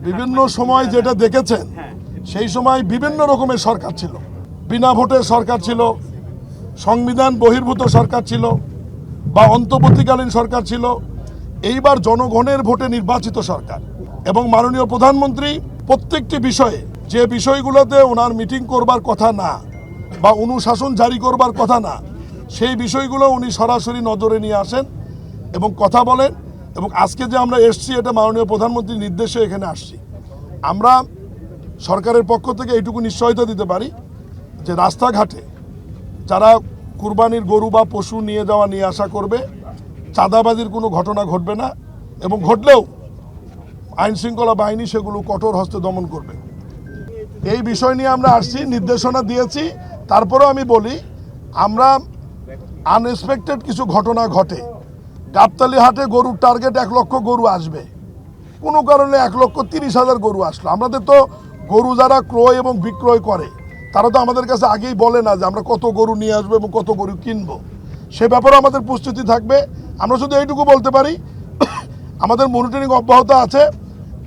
বিভিন্ন সময় যেটা দেখেছেন সেই সময় বিভিন্ন রকমের সরকার ছিল, বিনা ভোটের সরকার ছিল, সংবিধান বহির্ভূত সরকার ছিল, বা অন্তর্বর্তীকালীন সরকার ছিল। এইবার জনগণের ভোটে নির্বাচিত সরকার এবং মাননীয় প্রধানমন্ত্রী প্রত্যেকটি বিষয়ে যে বিষয়গুলোতে ওনার মিটিং করবার কথা না বা অনুশাসন জারি করবার কথা না, সেই বিষয়গুলো উনি সরাসরি নজরে নিয়ে আসেন এবং কথা বলেন। এবং আজকে যে আমরা এসছি এটা মাননীয় প্রধানমন্ত্রীর নির্দেশে এখানে আসছি। আমরা সরকারের পক্ষ থেকে এইটুকু নিশ্চয়তা দিতে পারি যে রাস্তাঘাটে যারা কুরবানির গরু বা পশু নিয়ে যাওয়া নিয়ে আসা করবে, চাঁদাবাজির কোনো ঘটনা ঘটবে না, এবং ঘটলেও আইনশৃঙ্খলা বাহিনী সেগুলো কঠোর হস্তে দমন করবে। এই বিষয় নিয়ে আমরা আসছি, নির্দেশনা দিয়েছি। তারপরেও আমি বলি, আমরা আনএক্সপেক্টেড কিছু ঘটনা ঘটে, গাবতলী হাটে গরুর টার্গেট 1 লক্ষ গরু আসবে, কোনো কারণে 1,30,000 গরু আসলো। আমাদের তো গরু যারা ক্রয় এবং বিক্রয় করে তারা তো আমাদের কাছে আগেই বলে না যে আমরা কত গরু নিয়ে আসবো এবং কত গরু কিনবো, সে ব্যাপারে আমাদের প্রস্তুতি থাকবে। আমরা শুধু এইটুকু বলতে পারি, আমাদের মনিটরিং অব্যাহত আছে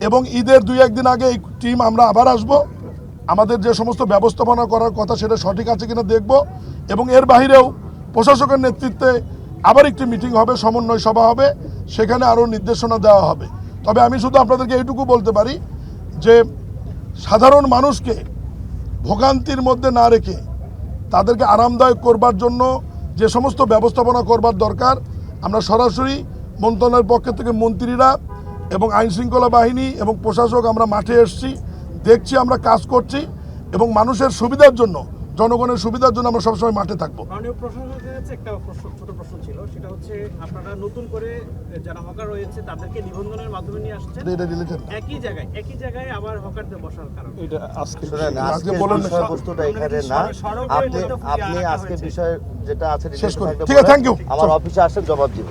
এবং ঈদের 2-1 দিন আগে এই টিম আমরা আবার আসব। আমাদের যে সমস্ত ব্যবস্থাপনা করার কথা সেটা সঠিক আছে কিনা দেখব, এবং এর বাহিরেও প্রশাসকের নেতৃত্বে আবার একটি মিটিং হবে, সমন্বয় সভা হবে, সেখানে আরও নির্দেশনা দেওয়া হবে। তবে আমি শুধু আপনাদেরকে এইটুকু বলতে পারি যে সাধারণ মানুষকে ভোগান্তির মধ্যে না রেখে তাদেরকে আরামদায়ক করবার জন্য যে সমস্ত ব্যবস্থাপনা করবার দরকার, আমরা সরাসরি মন্ত্রণালয়ের পক্ষ থেকে মন্ত্রীরা এবং আইনশৃঙ্খলা বাহিনী এবং প্রশাসক আমরা মাঠে এসেছি, দেখছি, আমরা কাজ করছি, এবং মানুষের সুবিধার জন্য, জনগণের সুবিধার জন্য আমরা সবসময় মাঠে থাকবো। মাননীয় প্রশাসকের কাছে একটা ছোট প্রশ্ন ছিল, সেটা হচ্ছে আপনারা নতুন করে যারা হকার রয়েছে তাদেরকে নিবন্ধনের মাধ্যমে নিয়ে আসছেন একই জায়গায় আবার হকারদের বসার কারণ এটা আজকে আজকে বলেন না, বিষয়বস্তুটা এখানে না। আপনি আজকে বিষয় যেটা আছে শেষ করি। ঠিক আছে, থ্যাংক ইউ। আমার অফিসে আসেন, জবাব দিব।